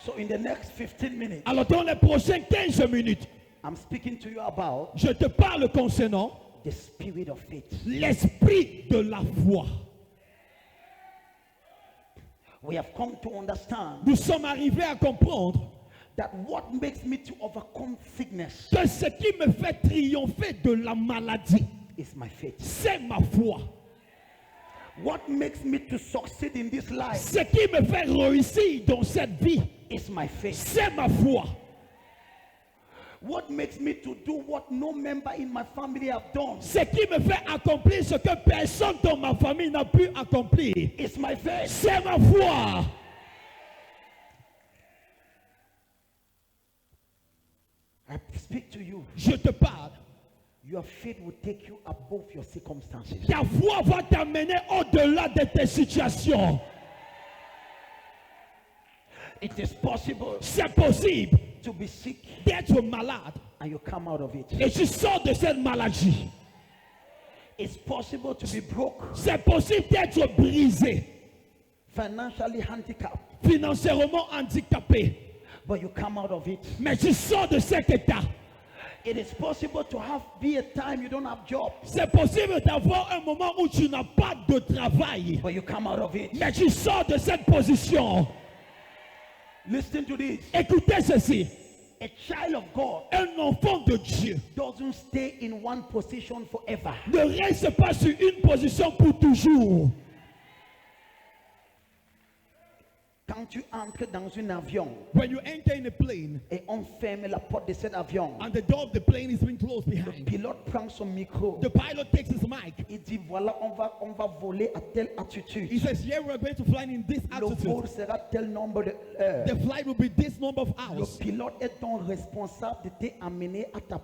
So in the next 15 minutes, Alors dans les prochaines 15 minutes, I'm speaking to you about je te parle concernant the spirit of faith. l'esprit de la foi. We have come to understand Nous sommes arrivés à comprendre that what makes me to overcome sickness que ce qui me fait triompher de la maladie, is my faith. c'est ma foi. What makes me to succeed in this life Ce qui me fait réussir dans cette vie, is my faith. c'est ma foi. What makes me to do what no member in my family have done Ce qui me fait accomplir ce que personne dans ma famille n'a pu accomplir, is my faith. c'est ma foi. I speak to you. Je te parle. Your faith will take you above your circumstances. Ta foi va t'amener au-delà de tes situations. It is possible C'est possible to be sick d'être malade and you come out of it. et tu sors de cette maladie. It's possible to be broke, C'est possible d'être brisé, financially handicapped, financièrement handicapé, but you come out of it. mais tu sors de cet état. It is possible to be a time you don't have job, C'est possible d'avoir un moment où tu n'as pas de travail, but you come out of it. mais tu sors de cette position. Listen to this. Écoutez ceci. A child of God Un enfant de Dieu doesn't stay in one position forever. ne reste pas sur une position pour toujours. Quand tu entres dans un avion When you enter in a plane et on ferme la porte de cet avion, and the door of the plane is being closed le behind, pilote prend son micro. the pilot takes his mic. Il dit voilà, on va voler à telle altitude. He says, yeah, we're going to fly in this Le vol altitude. sera tel nombre de heures. The flight will be this number of Le hours. pilote est donc responsable de t'amener à ta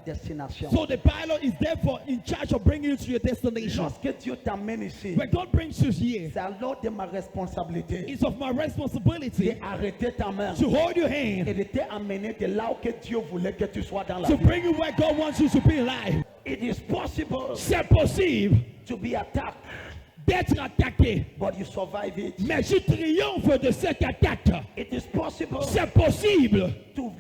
destination. So the pilot is therefore in charge of bringing you to your destination. Lorsque Dieu t'amène ici, When God brings you here, c'est alors de ma responsabilité it's of my responsibility d'arrêter ta main to hold your et hand de t'amener de là où que Dieu voulait que tu sois dans la to vie. bring you where God wants you to be in life. It is possible C'est possible to be attacked, d'être attaqué, but you survive it. mais tu triomphes de cette attaque. It is possible C'est possible to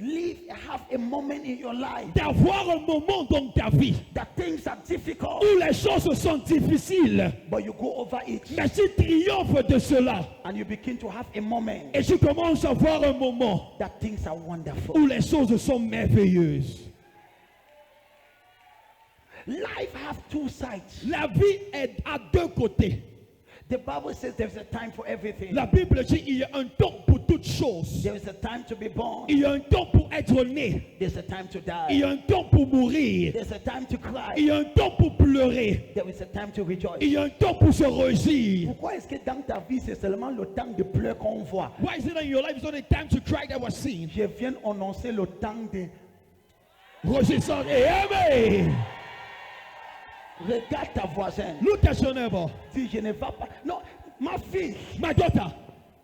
have a moment in your life d'avoir un moment dans ta vie that things are difficult, où les choses sont difficiles, but you go over it mais tu triomphes de cela and you begin to have a moment et tu commences à voir un moment that things are wonderful. où les choses sont merveilleuses. Life have two sides. La vie est à deux côtés. The Bible says there's a time for everything. La Bible dit il y a un temps pour toutes choses. There is a time to be born. Il y a un temps pour être né. There's a time to Il y die. a un temps pour mourir. There's a time to Il cry. y a un temps pour pleurer. There is a time to rejoice. Il y a un temps pour se réjouir. Pourquoi est-ce que dans ta vie c'est seulement le temps de pleurer qu'on voit? Why is it that in your life it's only time to cry that was seen? Je viens annoncer le temps de Réjouissance et aimer. regarde ta voisine. Look at your neighbor. Dis je ne vais pas. Non, ma fille. My daughter,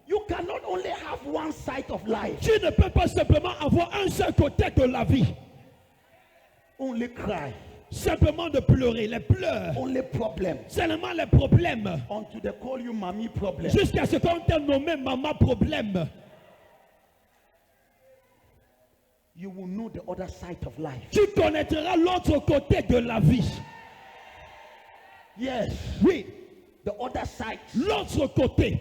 You cannot only have one side of life. tu ne peux pas simplement avoir un seul côté de la vie. Only cry. Simplement de pleurer, les pleurs. Only problem. Seulement les problèmes. Until they call you mommy problem. Jusqu'à ce qu'on t'a nommé maman problème. You will know the other side of life. Tu connaîtras l'autre côté de la vie. Yes. Oui, The other side l'autre côté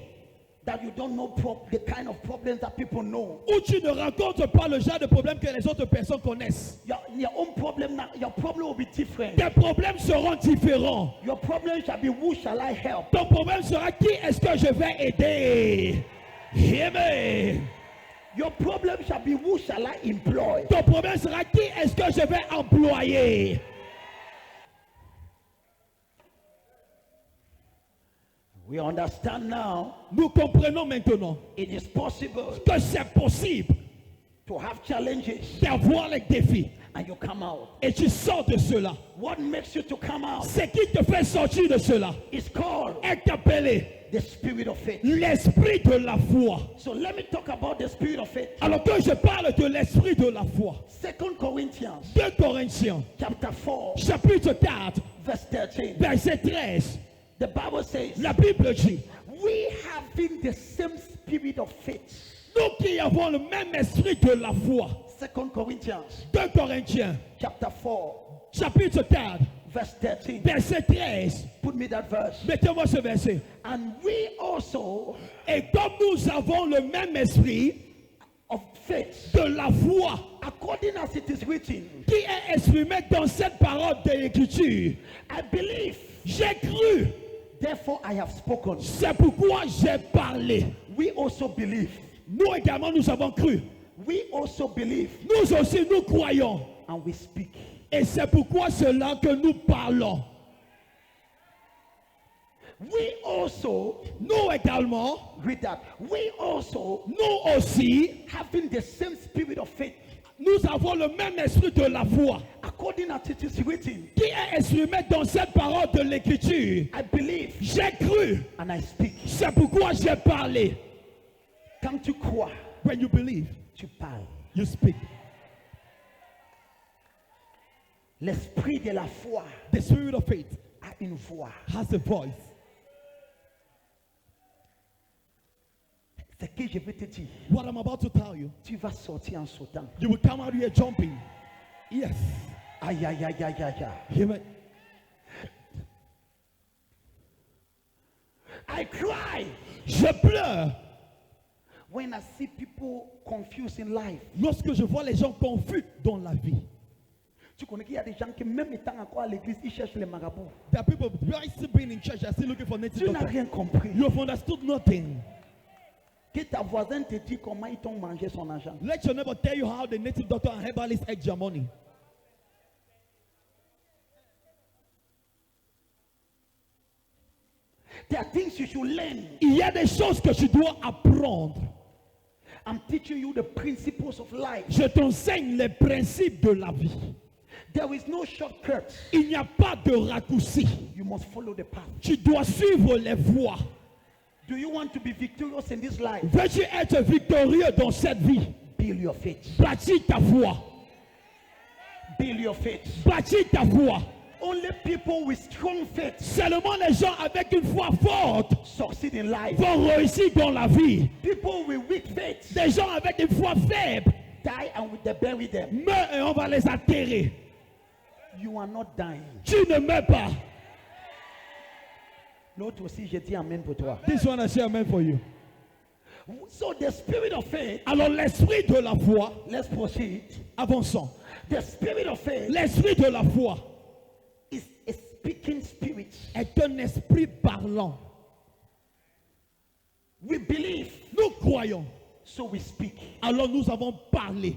that you don't know the kind of problems that people know. où tu ne rencontres pas le genre de problème que les autres personnes connaissent. Your own problem now, your problem will be different. Tes problèmes seront différents. Your problem shall be who shall I help? Ton problème sera qui est-ce que je vais aider. Amen. Your problem shall be who shall I employ? Ton problème sera qui est-ce que je vais employer. We understand now Nous comprenons maintenant it is possible que c'est possible to have challenges d'avoir les défis and you come out. et tu sors de cela. What makes you to come out Ce qui te fait sortir de cela is called est appelé the spirit of faith. l'esprit de la foi. So let me talk about the spirit of faith. Alors que je parle de l'esprit de la foi, 2 Corinthians 2 Corinthiens chapter 4 chapitre 4 verse 13. verset 13, The Bible says la Bible dit, we having the same spirit of faith. Nous qui avons le même esprit de la foi. 2 Corinthians 2 Corinthiens, chapter 4, chapitre 4, verse 13. verset 13. Put me that verse. Mettez-moi ce verset. And we also Et comme nous avons le même esprit of faith, de la foi according as it is written, qui est exprimé dans cette parole de l'Écriture, I believe, j'ai cru, therefore I have spoken. c'est pourquoi j'ai parlé. We also believe. Nous également, nous avons cru. We also believe Nous aussi, nous croyons. and we speak. Et c'est pourquoi cela que nous parlons. We also, Nous également, read that, we also, nous aussi, having the same spirit of faith, nous avons le même esprit de la foi according as it is written, qui est exprimé dans cette parole de l'Écriture. I believe J'ai cru, and I speak. c'est pourquoi j'ai parlé. Quand tu crois, When you believe, tu parles. you speak. L'esprit de la foi The spirit of faith a une voix. has a voice. Ce que je vais te dire, What I'm about to tell you, tu vas sortir en sautant. you will come out here jumping. Yes. Aïe, aïe, aïe, aïe, aïe, aïe. Amen. I cry Je pleure when I see people confused in life. lorsque je vois les gens confus dans la vie. Tu connais qu'il y a des gens qui, même étant encore à l'église, ils cherchent les marabouts. There are people still being in church, are still looking for native Tu n'as doctors. rien compris. You have understood nothing. Que ta voisine te dit comment ils t'ont mangé son argent. Let your neighbor tell you how the native doctor and herbalist ate your money. There are things you should learn. Il y a des choses que tu dois apprendre. I'm teaching you the principles of life. Je t'enseigne les principes de la vie. There is no shortcut. Il n'y a pas de raccourci. You must follow the path. Tu dois suivre les voies. Do you want to be victorious in this life? Veux-tu être victorieux dans cette vie? Build your faith. Pratique ta foi. Build your faith. Pratique ta foi. Only people with strong faith Seulement les gens avec une foi forte succeed in life. vont réussir dans la vie. People with weak faith Des gens avec une foi faible die and they bury them. meurent et on va les enterrer. You are not dying. Tu ne meurs pas. L'autre aussi, je dis amen pour toi. This one I say amen for you. So the spirit of faith, Alors l'esprit de la foi, let's proceed. avançons. The spirit of faith L'esprit de la foi is a speaking spirit. est un esprit parlant. We believe, Nous croyons, so we speak. alors nous avons parlé.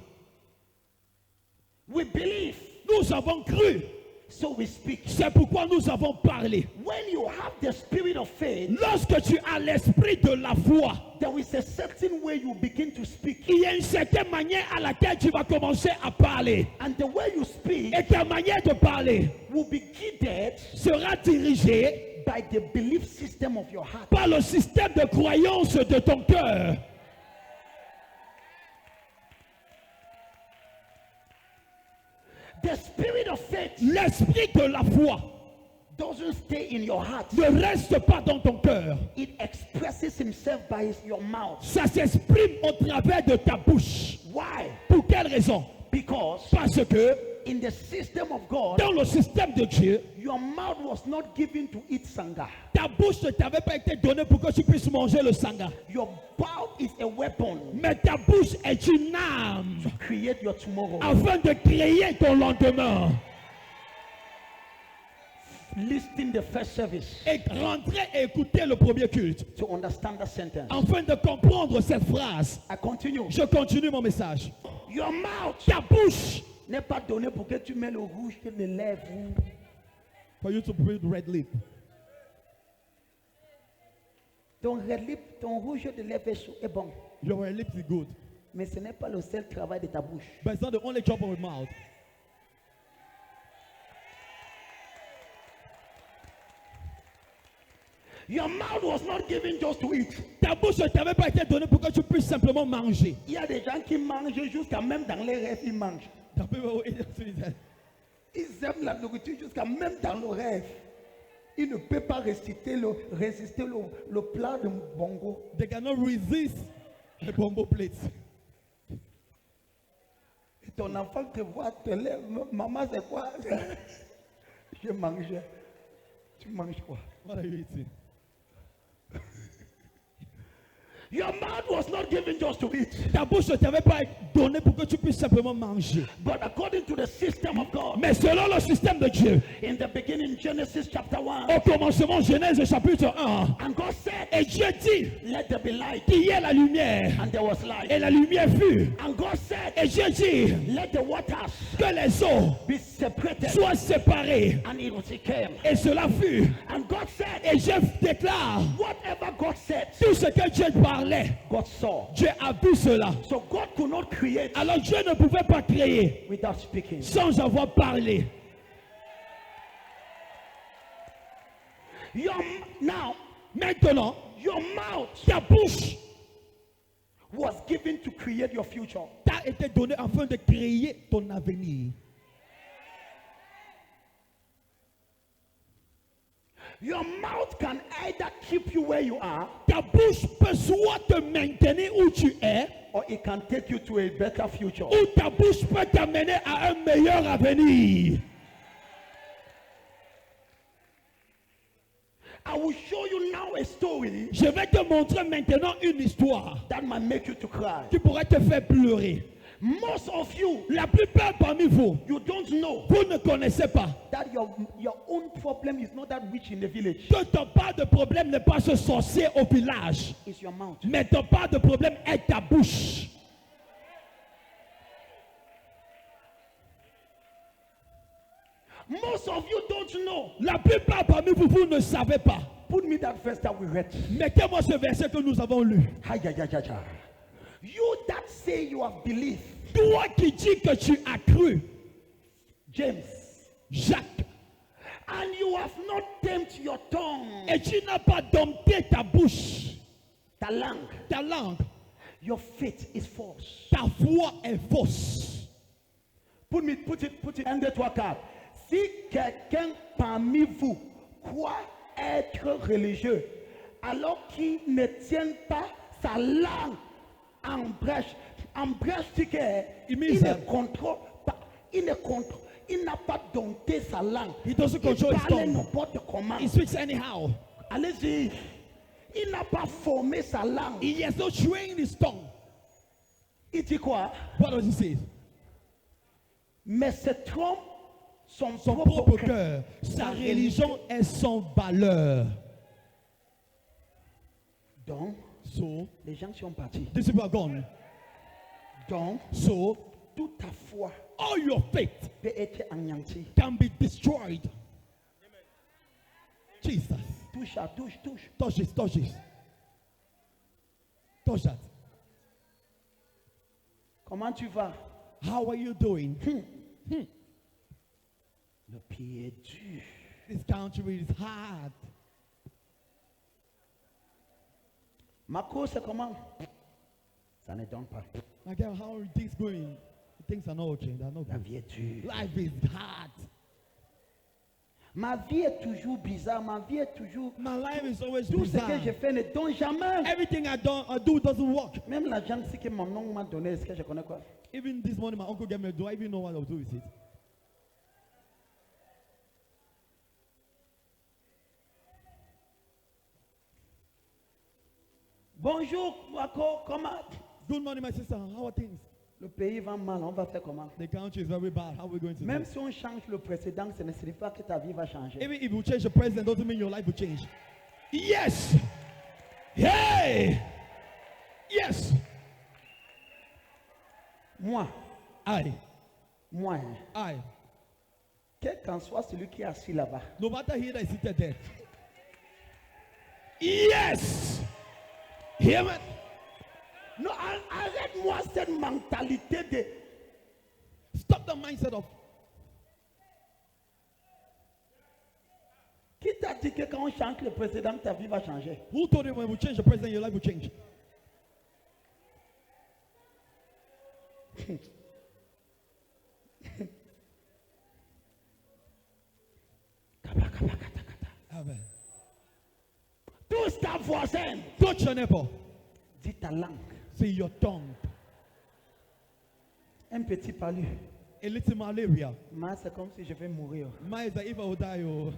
We believe, Nous avons cru, so we speak. c'est pourquoi nous avons parlé. When you have the spirit of faith, Lorsque tu as l'esprit de la foi, there is a certain way you begin to speak. il y a une certaine manière à laquelle tu vas commencer à parler. And the way you speak Et ta manière de parler will be guided sera dirigée by the belief system of your heart. par le système de croyance de ton cœur. The spirit of faith L'esprit de la foi doesn't stay in your heart. ne reste pas dans ton cœur. It expresses himself by your mouth. Ça s'exprime au travers de ta bouche. Why? Pour quelle raison? Because Parce que in the system of God, dans le système de Dieu, your mouth was not given to eat sanga. ta bouche ne t'avait pas été donnée pour que tu puisses manger le sanga. Your mouth is a weapon Mais ta bouche est une arme to create your tomorrow. afin de créer ton lendemain. Listen the first service Et rentrer et écouter le premier culte to understand that sentence. afin de comprendre cette phrase. I continue. Je continue mon message. Your mouth Ta bouche, n'est pas donné pour que tu mets le rouge sur les lèvres. for you to build red lip. Ton red lip, ton rouge de lèvres est bon. Your red lips is good, Mais ce n'est pas le seul travail de ta bouche. but it's not the only job of your mouth. Your mouth was not given just to eat. Ta bouche ne t'avait pas été donnée pour que tu puisses simplement manger. Il y a des gens qui mangent jusqu'à même dans les rêves, ils mangent. Some people will eat it. Ils aiment la nourriture jusqu'à même dans le rêve. Ils ne peuvent pas résister le plat de bongo. They cannot resist Les bombo plates. Et ton enfant te voit, te lève. Maman, c'est quoi? Je mange. Tu manges quoi? What are you eating? Your mouth was not given just to eat, Ta bouche ne t'avait pas donné pour que tu puisses simplement manger. but according to the system of God. Mais selon le système de Dieu, In the beginning, Genesis chapter 1, au commencement, Genèse chapitre 1, and God said, et Dieu dit let there be light, qu'il y ait la lumière, and there was light. et la lumière fut. And God said, Et Dieu dit let the waters que les eaux be separated, soient séparées, and it came. et cela fut. And God said, Et Dieu déclare, whatever God said, tout ce que Dieu parlait, God saw. Dieu a vu cela. So God could not create Alors Dieu ne pouvait pas créer without speaking. sans avoir parlé. Now, Maintenant, your mouth ta bouche was given to create your future. t'a été donnée afin de créer ton avenir. Your mouth can either keep you where you are, Ta bouche peut soit te maintenir où tu es, or it can take you to a better future. ou ta bouche peut t'amener à un meilleur avenir. I will show you now a story Je vais te montrer maintenant une histoire that might make you to cry. qui pourrait te faire pleurer. Most of you, La plupart parmi vous, you don't know vous ne connaissez pas that your own problem is not that witch in the village. que ton part de problème n'est pas ce sorcier au village, It's your mouth. mais ton part de problème est ta bouche. Most of you don't know. La plupart parmi vous, vous ne savez pas. Put me that verse that we read. Mettez-moi ce verset que nous avons lu. Hi, ya, ya, ya, ya. You that say you have believed, Toi qui dis que tu as cru, James, Jacques, and you have not tamed your tongue, et tu n'as pas dompté ta bouche, ta langue, your faith is false. ta foi est fausse. Put it, un, deux, trois, quatre. Si quelqu'un parmi vous croit être religieux, alors qu'il ne tient pas sa langue en brèche, c'est qu'il ne contrôle pas, il n'a pas dompté sa langue. He doesn't Il control his parlait tongue. n'importe comment. He speaks anyhow. Allez-y. Il n'a pas formé sa langue. He has not trained his tongue. Il dit quoi? What does he say? Mais se trompe son Propre cœur. Sa religion est sans valeur. Donc, So, les gens sont partis. these people are gone. Donc, So, toute ta foi all your faith peut être anéantie. can be destroyed. Jesus. Touche. Touch this, touch this. Touch that. Comment tu vas? How are you doing? Le pied est dur. This country is hard. Ma course, c'est comment? Ça ne donne pas. My God, how are things going? Things are not okay. They're not La good. vie est dure. Life is hard. Ma vie est toujours bizarre. Ma vie est toujours... My life is always Tout ce bizarre. que je fais ne donne jamais. Everything I do doesn't work. Même l'argent que mon oncle m'a donné, est-ce que je connais quoi? Even this morning, my uncle gave me. Do I even know what I'll do with it? Bonjour, Wako, comment? Good morning, my sister. How are things? Le pays va mal, on va faire comment? The country is very bad. How are we going to do? Même si on change le précédent, ce ne signifie pas que ta vie va changer. Even if you change the president, doesn't mean your life will change. Yes. Hey. Yes. Moi, I. hein, quel qu'en soit celui qui est assis là-bas, No matter he that is seated there. Yes. Hear me? non, arrête-moi cette mentalité de... Stop the mindset of. Qui t'a dit que quand on change le précédent, ta vie va changer? Who told you when we change the president, your life will change? Amen. Touche ta voisine. Touch your neighbor. Dis ta langue. See your tongue. Un petit palu. A little malaria. Moi, c'est comme si je vais mourir. Mine is that if I will die, oh.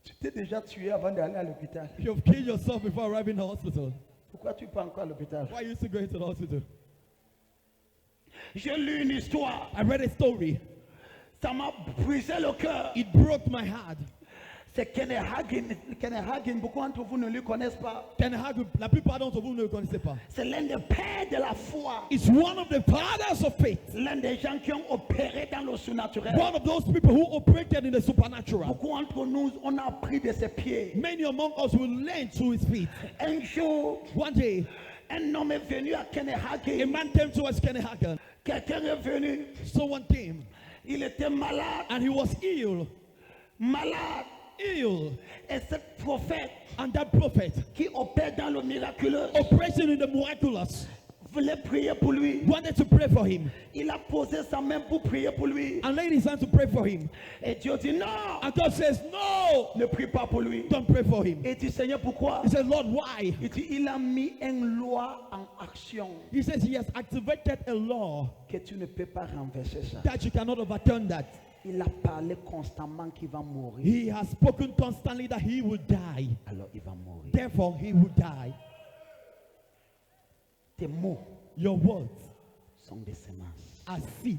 Tu t'es déjà tué avant d'aller à l'hôpital. You've killed yourself before arriving in the hospital. Pourquoi tu pas encore à l'hôpital? Why are you still going to the hospital? J'ai lu une histoire. I read a story. Ça m'a brisé le cœur. It broke my heart. C'est Kenneth Hagin. Kenneth Hagin, beaucoup d'entre vous ne le connaissent pas. Kenneth Hagin, la plupart d'entre vous ne le connaissez pas. C'est l'un des pères de la foi. It's one of the fathers of faith. L'un des gens qui ont opéré dans le surnaturel. One of those people who operated in the supernatural. Beaucoup d'entre nous, on a appris de ses pieds. Many among us will learn through his feet. Un jour, One day, un homme est venu à Kenneth a Hagin. man came towards Kenneth Hagin. Quelqu'un est venu. Someone came Il était malade. and he was ill. Malade. Ill. Et ce prophète And that prophet, qui opère dans le miraculeux, operating in the miraculous, voulait prier pour lui. wanted to pray for him Il a posé sa main pour prier pour lui. and laid his hand to pray for him. Et Dieu dit non, And God says, no, ne prie pas pour lui. don't pray for him. Et dit Seigneur, pourquoi? He says, Lord, why? Il dit il a mis une loi en action He says he has activated a law que tu ne peux pas renverser ça. that you cannot overturn that. Il a parlé constamment qu'il va mourir. He has spoken constantly that he will die. Alors il va mourir. Therefore, he will die. Tes mots Your words sont des semences. are seeds.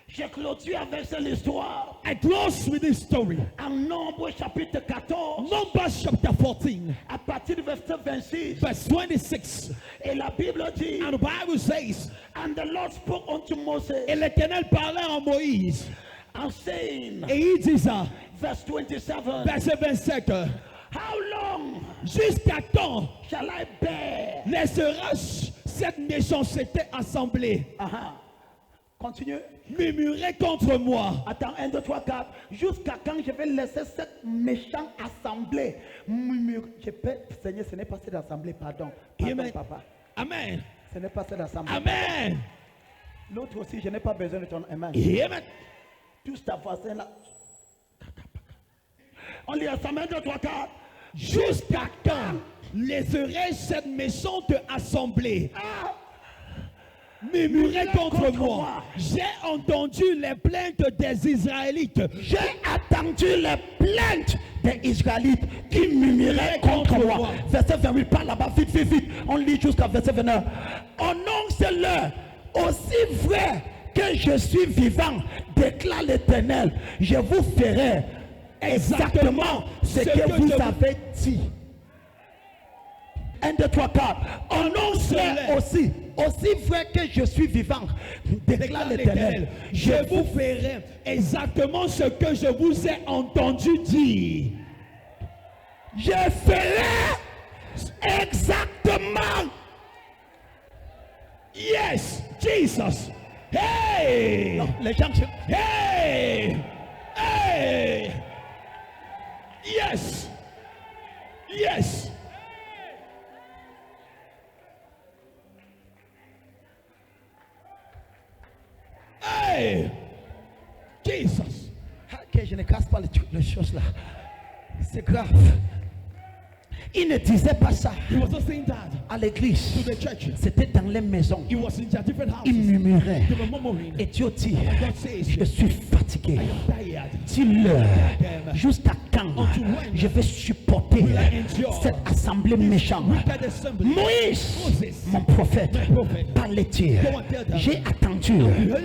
Je clôture avec cette histoire. I close with this story. En Nombre chapitre 14, Numbers chapter 14, à partir du verset 26. verse 26. Et la Bible dit, And the Bible says, and the Lord spoke unto Moses, et l'Éternel parlait à Moïse. and saying, Et il dit ça, verse 27, verset 27. how long Jusqu'à quand shall I bear? laisseras-je cette méchanceté assemblée Continue. murmurer contre moi? Attends, 1, 2, 3, 4. Jusqu'à quand je vais laisser cette méchante assemblée murmurer? Je peux, Seigneur, ce n'est pas cette assemblée, pardon. Pardon, Amen. papa. Amen. Ce n'est pas cette assemblée. Amen. L'autre aussi, je n'ai pas besoin de ton amen. Amen. Tous ta voisin là. On lit ensemble, 1, 2, 3, 4. Jusqu'à quand laisserai-je cette méchante assemblée murmurer contre moi? J'ai entendu les plaintes des Israélites. J'ai attendu les plaintes des Israélites qui murmuraient contre moi. Verset 28, pas là-bas, vite, vite, vite. On lit jusqu'à verset 29. Annonce-leur, aussi vrai que je suis vivant, déclare l'Éternel, je vous ferai exactement ce que vous avez dit. 1, 2, 3, 4. Annonce-leur aussi vrai que je suis vivant, déclare l'Éternel, je vous ferai exactement ce que je vous ai entendu dire. Je ferai exactement. Yes, Jesus. Hey! Non, les gens, Hey! Hey! Yes! Yes! Hey! Jesus! que je ne casse pas les choses là. C'est grave. Il ne disait pas ça He was not saying that à l'église. to the church. C'était dans les maisons. He was in their different Il houses. murmurait. They were murmuring. Et Dieu dit, God says, je suis fatigué. I am tired. Dis-leur, jusqu'à quand Until when je vais supporter will I endure cette assemblée méchante? wicked assembly? Moïse, Moses, mon prophète, my prophet, parlait-il. go and tell them. J'ai attendu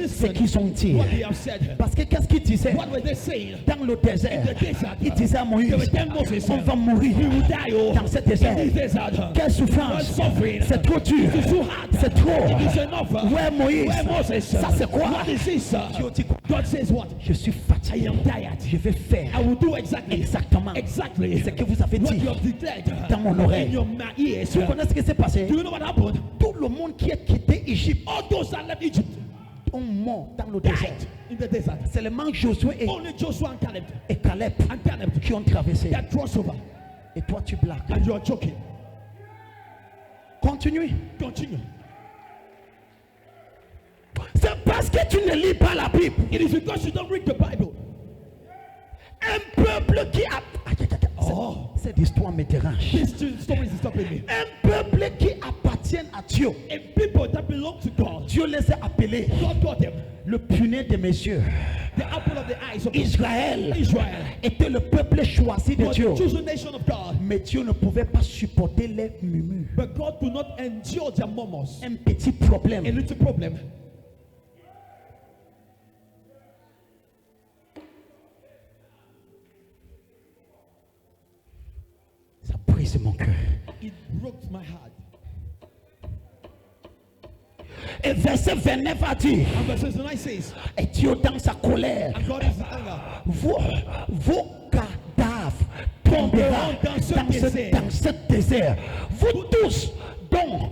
ce qu'ils ont dit. what they have said. Parce que qu'est-ce qu'il disait What were they saying? dans le désert? In the desert. Il disait à Moïse, They were telling Moses, on va mourir we will die, oh, dans ce désert. in this desert. Quelle souffrance! What suffering. C'est trop dur. It's too hard. C'est trop. It is enough. Ouais, Moïse. Where Moses? Ça c'est quoi? What is this? Dieu dit quoi? God says what? Je suis I fatigué. am tired. Je vais faire I will do exactly exactement ce que vous avez what dit you have declared dans mon oreille. in your ears. Vous connaissez ce qui s'est passé? Do you know what happened? Tout le monde qui a quitté Égypte All those that left Egypt ont mort dans le désert. died in the desert. Seulement Josué Only Joshua and Caleb et Caleb qui ont traversé. that crossed over. Et toi tu blagues. And you are joking. Continue. Continue. lis pas la Bible. It is because you don't read the Bible. Un peuple qui a... Oh. Cette histoire me dérange. This story is stopping me. Un peuple qui appartient à Dieu. A people that belong to God. Dieu les a appelés God got them. le punet de mes yeux. The apple of the eyes of Israël Israel était le peuple choisi de was Dieu. the chosen nation of God. Mais Dieu ne pouvait pas supporter les murmures. But God could not endure their murmurs. Un petit problème. A little problem. Ça brise mon cœur. It broke my heart. Et verset 29 a dit, And verse 29 says, et Dieu dans sa colère, and God is in anger. vos cadavres tomberont dans ce désert. Vous tous, dont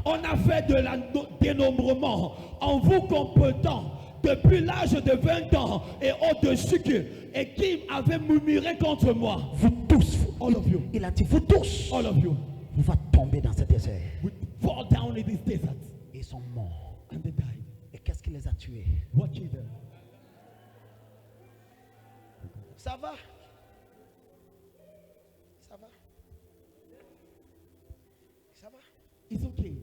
On a fait de la dénombrement en vous comptant depuis l'âge de 20 ans et au-dessus que, et qui avait murmuré contre moi. vous tous, All of you. il a dit, vous tous, All of you vous va tomber dans ce désert. would fall down in this desert. Ils sont morts. And they died. Et qu'est-ce qui les a tués? What killed them? Ça va? Ça va? Ça va? It's okay.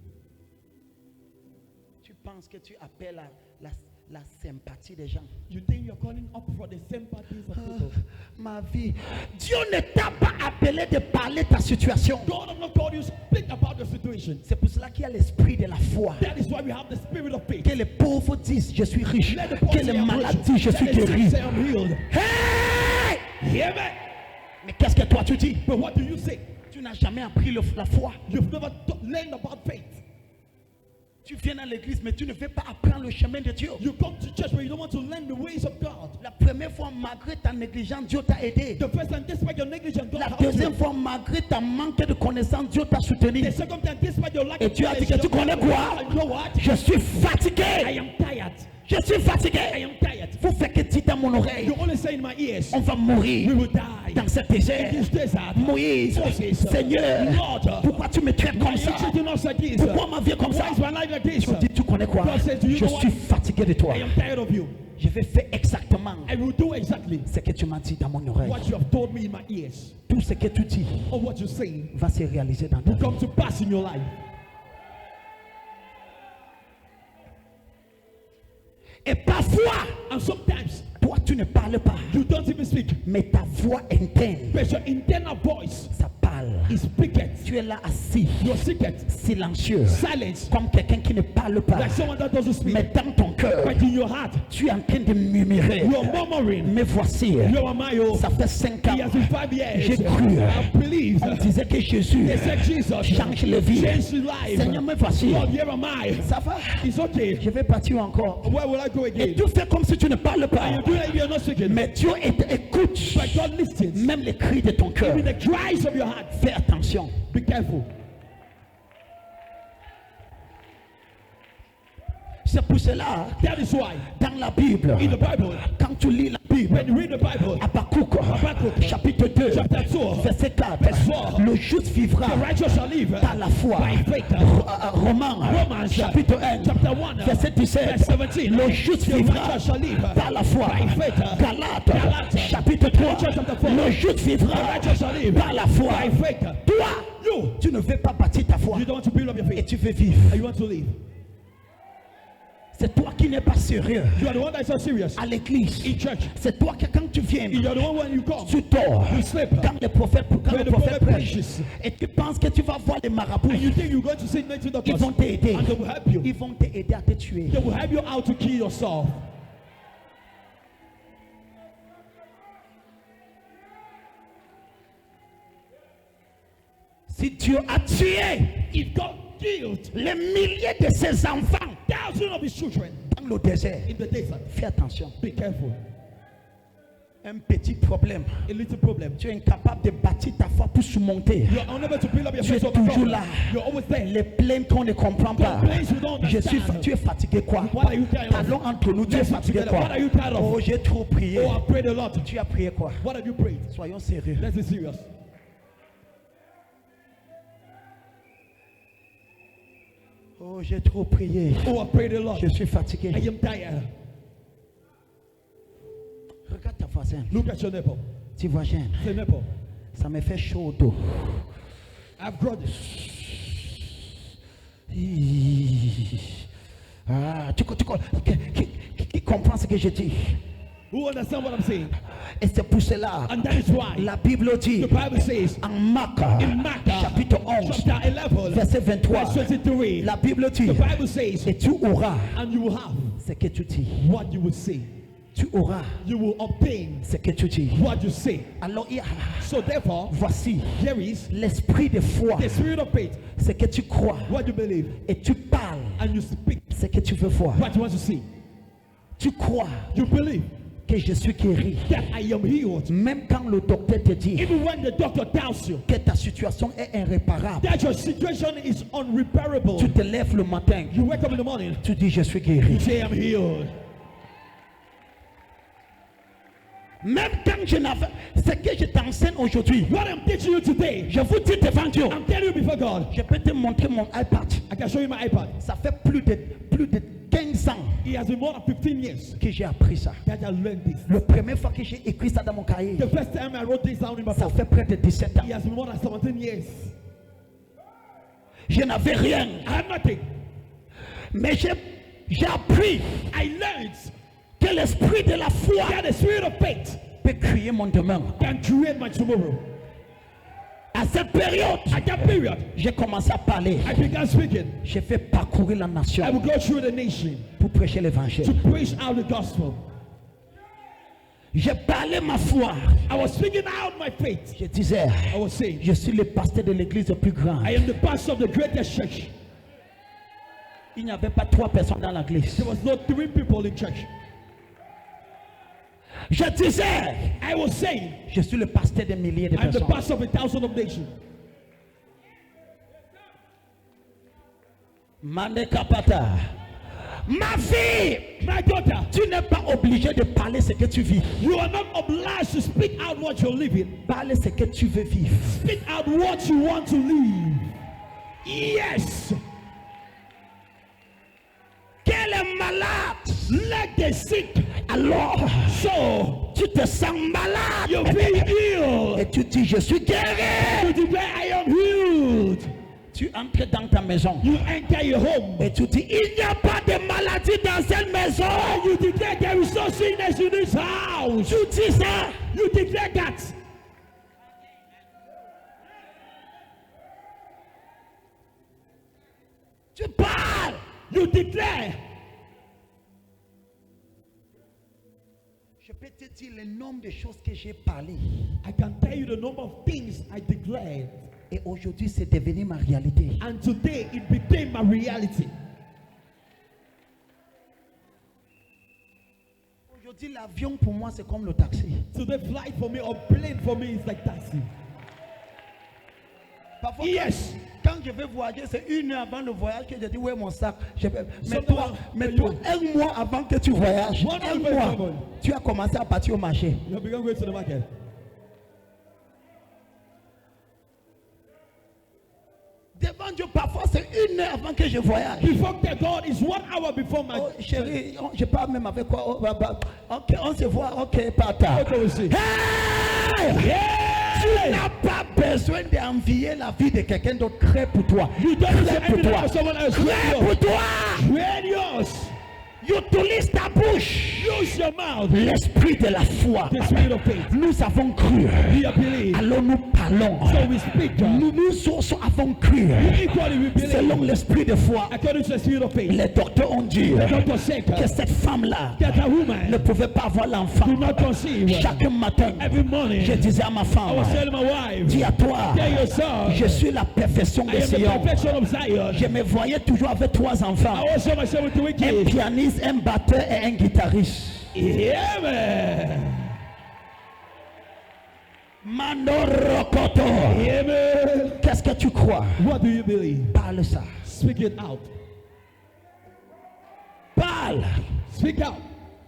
Tu penses que tu appelles la sympathie des gens? You think you're calling up for the sympathies of people? Ma vie, Dieu ne t'a pas appelé de parler ta situation. God has not called you to speak about the situation. C'est pour cela qu'il y a l'esprit de la foi. That is why we have the spirit of faith. Que les pauvres disent, je suis riche. Let the poor Que say les I'm malades rich. disent, je Let suis the sick guéri. say I'm healed. Hey! Hear me? Mais qu'est-ce que toi tu dis? But what do you say? Tu n'as jamais appris la foi. You've never learned about faith. Tu viens dans l'église, mais tu ne veux pas apprendre le chemin de Dieu. You come to church but you don't want to learn the ways of God. La première fois, malgré ta négligence, Dieu t'a aidé. The first time, despite your negligence, God La helped deuxième you. fois, malgré ta manque de connaissance, Dieu t'a soutenu. The second time, despite your lack Et of tu as dit knowledge, que tu connais quoi? you know what? Je suis I fatigué. am tired. Je suis I fatigué. am tired. Vous faites que tu dans mon oreille. You only say in my ears, On va we mourir will die. dans cet désert. In this desert, Moïse, Moses, Seigneur, Lord, pourquoi tu me traites why comme are you ça? treating us like this? Pourquoi ma vie est comme ça? Why is my life like this? Tu dis, tu connais quoi? God says, do you Je know what? suis fatigué de toi. I am tired of you. Je vais faire exactement I will do exactly ce que tu m'as dit dans mon oreille. what you have told me in my ears. Tout ce que tu dis Or what you say va se réaliser dans ta will vie. come to pass in your life. Et parfois, And sometimes toi tu ne parles pas, you don't even speak, mais ta voix interne, but your internal voice ça parle. is speaketh. Tu es là assis, You're secret, silencieux, silence, comme quelqu'un qui ne parle pas. like someone that doesn't speak. Mais dans ton cœur, But in your heart, tu es en train de murmurer. you're murmuring. Mais voici, You are my own. ça fait 5 ans. He has been 5 years. J'ai cru. I believe. On disait que Jésus They said Jesus change le vie. changed his life. Seigneur, me voici. Lord, here am I. Ça va? It's okay. Je vais partir encore. Where will I go Et again? tu fais comme si tu ne parles And pas. you do like you're not speaking. Mais Dieu écoute But God listens. même les cris de ton cœur. Even the cries of your heart. Fais attention. Be careful. C'est pour cela, That is why dans la Bible, in the Bible, quand tu lis la Bible, when you read the Bible, Habakkuk, Habakkuk, chapitre 2, chapter 2, verset 4, verse 4, le juste vivra the righteous shall live par la foi. by faith. Romains, chapitre 1, chapter 1, verset 17, verse 17, le juste the vivra righteous shall live par la foi. by faith. Galates, chapitre 3, chapter 4, le juste vivra the righteous shall live par la foi. by faith. Toi, You, tu ne veux pas bâtir ta foi you don't want to build up your et faith. tu veux vivre. And you want to live. C'est toi qui n'es pas sérieux You are the one that is not serious. à l'église. In church, C'est toi qui, quand tu viens, you are the one when you come. tu dors. You sleep. Quand le prophète, When the prophet prêche, preaches. et tu penses que tu vas voir les marabouts, And you think you're going to sit next to the ils vont gospel. t'aider. And they will help you. Ils vont t'aider à te tuer. They will help you out to kill yourself. Si Dieu a tué If God killed les milliers de ses enfants thousands of his children dans le désert, in the desert, fais attention. be careful. Un petit problème. A little problem. Tu es incapable de bâtir ta foi pour surmonter. You are unable to build up your Tu es faith toujours over là. You're always there. Les plaintes qu'on ne comprend pas. Complaints you don't understand. Tu es fatigué quoi? What are you tired of? Parlons entre nous. Tu es Let's sit fatigué together. quoi? What are you tired of? Oh, j'ai trop prié. Oh, I prayed a lot. Tu as prié quoi? What have you prayed? Soyons sérieux. Let's be serious. Oh, j'ai trop prié. Oh, I prayed a lot. Je suis fatigué. I am tired. Regarde ta voisine. Look at your neighbor. Tu voisine. Say, neighbor, Ça me fait chaud au dos. I've got it. Ah, qui comprend ce que je dis? Who understand what I'm saying? Et c'est pour cela, And that is why la Bible dit, the Bible says en Marc, in Mark chapitre 11, chapter 11, verset 23, verse 23, la Bible dit, the Bible says, et tu auras and you will have ce que tu dis. what you will say. Tu auras You will obtain ce que tu dis. what you say. Alors, So therefore, voici here is l'esprit de foi, the spirit of faith, ce que tu crois, what you believe, et tu parles and you speak ce que tu veux voir. what you want to see. Tu crois You believe que je suis guéri. that I am healed. Même quand le docteur te dit Even when the doctor tells you que ta situation est irréparable, that your situation is unrepairable, tu te lèves le matin, you wake up in the morning, tu dis je suis you guéri. say, I'm healed. Même quand je n'avais, ce que je t'enseigne aujourd'hui, What I'm teaching you today, je vous dis devant Dieu, I'm telling you before God. je peux te montrer mon iPad. I can show you my iPad. Ça fait plus de 15 ans It has been more than 15 years que j'ai appris ça. that I learned this. La première fois que j'ai écrit ça dans mon cahier, The first time I wrote this down in my ça book, fait près de 17 ans. it has been more than 17 years. Je n'avais rien, I have nothing. mais j'ai appris I learned que l'esprit de la foi that the spirit of faith peut créer mon demain. can create my tomorrow. À cette période, At that period, j'ai commencé à parler. I began speaking. J'ai fait parcourir la I nation would go through the nation pour prêcher to l'évangile. preach out the gospel. J'ai parlé ma foi. I was speaking out my faith. Je disais, I was saying, je suis le pasteur de l'église le plus grand. I am the pastor of the greatest church. Il n'y avait pas 3 personnes dans l'église. There was no 3 people in church. Je disais, I was saying, je suis le pasteur des milliers de I'm the personnes. pastor of 1,000 of nations. Mande Kapata. Ma fille, My daughter, tu n'es pas obligé de parler ce que tu vis. you are not obliged to speak out what you're living. Parle ce que tu veux vivre. Speak out what you want to live. Yes. Quel est malade? Let the sick. Alors, So, tu te sens malade. you feel ill. Et tu dis, je suis guéri. You declare, I am healed. Tu entres dans ta maison. You enter your home. Et tu dis, il n'y a pas de maladie dans cette maison. You declare there is no sickness in this house. Tu dis ça. You declare that. Tu parles. You declare. Je peux te dire le nombre de choses que j'ai parlé. I can tell you the number of things I declared. Et aujourd'hui, c'est devenu ma réalité. And today it became my reality. Aujourd'hui, l'avion pour moi, c'est comme le taxi. Today flight for me or plane for me is like taxi. Parfois, Yes. quand je vais voyager, c'est 1 heure avant le voyage que je dis, où est mon sac? Mais Sometimes toi, you- 1 mois avant que tu voyages, One un month mois, before. tu as commencé à partir au marché. You began going to the market. Devant Dieu, parfois, c'est 1 heure avant que je voyage. Before the God is 1 hour before my. Oh, chérie, je parle même avec quoi? Oh, ok, on se voit, ok, pata. Okay, we see. Hey! Tu Yeah! n'as pas besoin d'envier la vie de quelqu'un d'autre. Crée pour toi. You don't need Crée to pour envy toi. for someone else. Crée Create pour yours. toi. Create yours. Utilise ta bouche. Use your mouth. L'esprit de la foi. The spirit of faith. Nous avons cru. We believe. Alors nous parlons. So we speak. Nous aussi avons cru. Equally we believe. Selon l'esprit de foi, According to the spirit of faith. les docteurs ont dit Doctor said que cette femme-là that a woman ne pouvait pas avoir l'enfant. do not conceive. Chaque matin, Every morning, je disais à ma I femme, was telling my wife, dis à toi, tell your son, je suis la perfection I de am the Sion. perfection of Zion. Je me voyais toujours avec 3 enfants, I also myself with 3 un kids. pianiste, un batteur et un guitariste. Yeah, man. Manorokoto. Yeah, man. Qu'est-ce que tu crois? What do you believe? Parle ça. Speak it out. Parle. Speak out.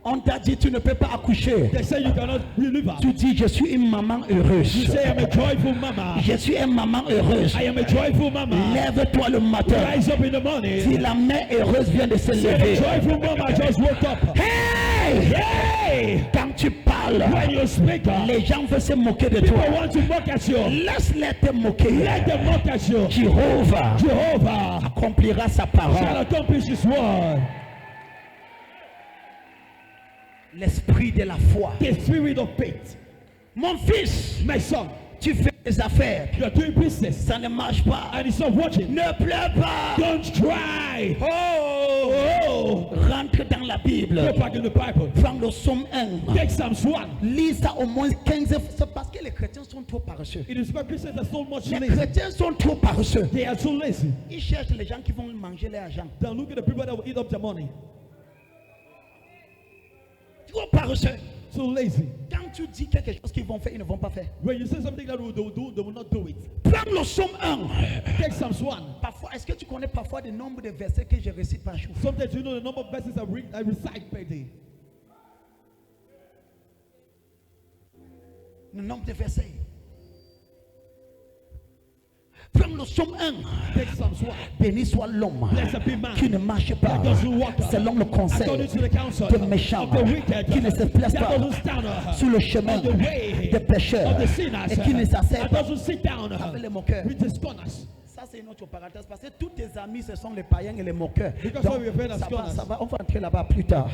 On t'a dit tu ne peux pas accoucher. They say you cannot deliver. Tu dis je suis une maman You heureuse. say I'm a joyful mama. Je suis une maman heureuse. I am a joyful mama. Lève-toi le matin. Rise up in the Si morning. la mère heureuse vient de se Say the lever. joyful mama just woke up. Hey! Hey! Quand tu parles, When you speak, les gens veulent se moquer de people toi. want to mock at you. Laisse-les te moquer. Let them mock at you. Jéhovah Jehovah accomplira sa shall parole. accomplish his word. L'esprit de la foi. The spirit of faith. Mon fils, My son, tu fais des affaires. you are doing business Ça ne marche pas. and it's not working. Ne pleure pas. Don't cry. Oh, Oh, rentre dans la Bible. go back in the Bible. Prends le psaume 1. Take Psalms 1. Lis ça au moins 15 fois. C'est parce que les chrétiens sont trop paresseux. It is because Christians are so much Les lazy. chrétiens sont trop paresseux. They are too lazy. Ils cherchent les gens qui vont manger leur argent. Then look at the people that will eat up their money. Trop paresseux. So lazy. Quand tu dis quelque chose qu'ils vont faire, ils ne vont pas faire. When you say something that they will do, they will not do it. Prends le psaume 1. Take Psalms 1. Parfois, est-ce que tu connais parfois le nombre de versets que je récite par jour? Sometimes you know the number of verses I recite per day. Le nombre de versets. Prends le psaume 1. Take Psalms 1. Béni soit l'homme Blessed be man qui ne marche pas that doesn't walk selon le conseil according to the counsel des méchants, of the wicked, qui ne se place that pas doesn't stand sur le chemin on the way des pécheurs of the sinners, et qui ne s'asseye that pas doesn't sit down avec les moqueurs. with the scorners. Ça, c'est une autre parenthèse parce que tous tes amis, ce sont les païens et les moqueurs. Because Donc, what we have heard as ça va, scholars. ça va, on va entrer là-bas plus tard.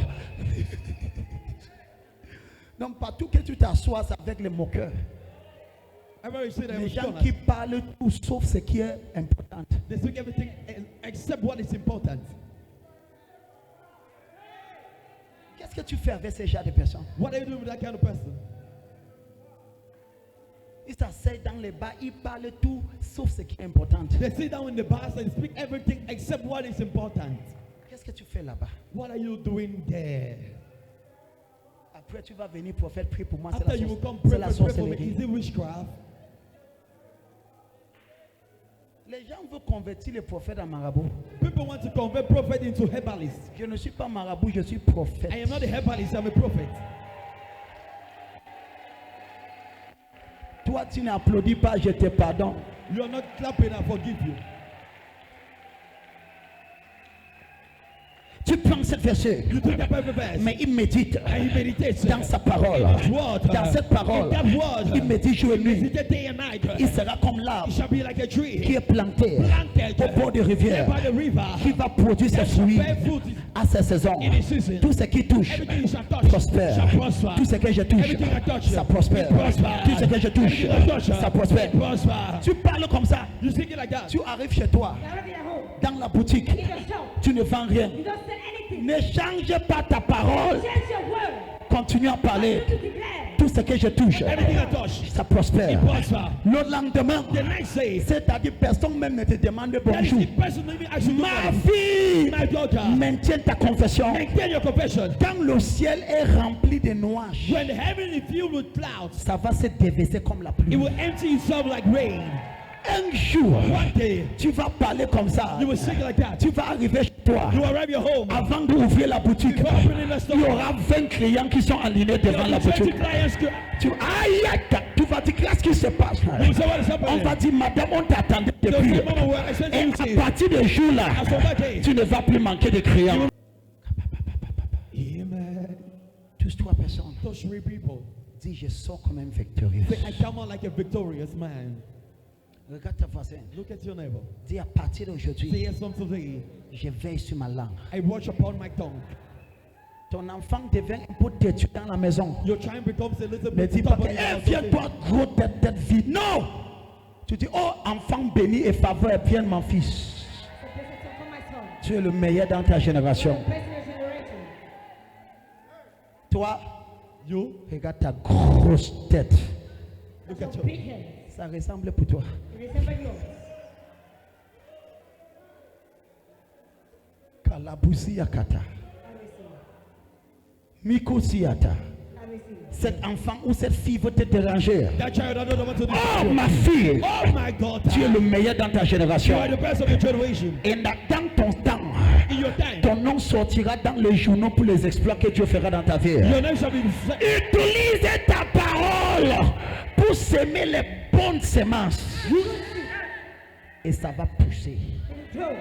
Donc, partout que tu t'assois avec les moqueurs, Everybody say that les with gens scorners. qui parlent tout sauf ce qui est important. They speak everything except what is important. Qu'est-ce que tu fais avec ces genres de personnes? What are you doing with that kind of person? Ils s'asseyent dans les bars, ils parlent tout sauf ce qui est important. They sit down in the bars and speak everything except what is important. Qu'est-ce que tu fais là-bas? What are you doing there? Après, tu vas venir, prophète, prie pour moi. After you will come C'est pray, la pray for me. sorcellerie. Is it witchcraft? Les gens veulent convertir les prophètes en marabout. People want to convert prophet into herbalist. Je ne suis pas marabout, je suis prophète. I am not a herbalist, I'm a prophet. Toi, tu n'applaudis pas, je te pardonne. You are not clapping, I forgive you. Tu prends cette verset, You take up every verse mais il médite and you meditate dans sa parole. His word. Dans cette parole, In that word, il médite jour et nuit. meditate day and night. Il sera comme It l'arbre shall be like a tree qui est planté planted au bord de rivière, by the river qui va produire ses that shall fruits bear fruit à sa saison. in its season. Tout ce qui touche Everything you shall touch prospère. shall prosper. Tout ce que je touche, Everything I touch, ça prospère. it prospers. Tout ce que je touche, Everything I touch, ça prospère. it prospers. Tu parles comme ça. You speak it like that. Tu arrives chez toi, You're already at home. dans la boutique, In the shop. tu ne vends rien. You don't say anything. Ne change pas ta parole. Change your word. Continue à parler. You declare. Tout ce que je touche, Everything I touch, ça prospère. it prospers. Le lendemain, The next day, c'est-à-dire personne même ne te demande there is bonjour. the person who even asks you to Ma do fille, My daughter, maintiens ta confession. maintain your confession. Quand le ciel est rempli de nuages, When the heaven is filled with clouds, ça va se déverser comme la it pluie. will empty itself like rain. Un jour, One day, tu vas parler comme ça. you will sing like that. Tu vas arriver chez toi. You arrive your home. Avant d'ouvrir la boutique, Before opening the store, il y aura 20 clients qui sont alignés there devant will la be 20 boutique. clients. Tu vas dire qu'est-ce qui se passe. You will say what is On happening. va dire madame, on t'attendait They'll depuis. say, Mama, we're expecting Et you to à see. partir de ce jour-là, As from that day, tu ne vas plus manquer de clients. Amen. Tous trois personnes. Those three people, Dis, je sors comme un victorieux. say, I come out like a victorious man. Regarde ta voisin. Look at your neighbor. Dis, à partir Say, d'aujourd'hui, yes, from today, je veille sur ma langue. I watch upon my tongue. Ton enfant devient un peu têtu dans la maison. Your child becomes a little Ne bit dis pas, stubborn in the house. viens-toi, gros tête vide. Non! Tu dis, oh, enfant béni et faveur, viens mon fils. So blessed upon my son. Tu es le meilleur dans ta génération. Blessed in your generation. Toi, You, regarde ta grosse tête. look at So your big head. Ça ressemble pour toi. It resembles yours. Kalabusi yakata. I receive. Mikosi yata. I receive. Cet enfant ou cette fille veut te déranger. that child, I don't know what to do. Oh, ma fille, Oh my God. tu es le meilleur dans ta You génération. are the best of your generation. Et dans ton temps, In your time, ton nom sortira dans les journaux pour les exploits que Dieu fera dans ta vie. your name shall be. Utilise ta parole pour semer les bonnes semences. Et ça va pousser. It will grow.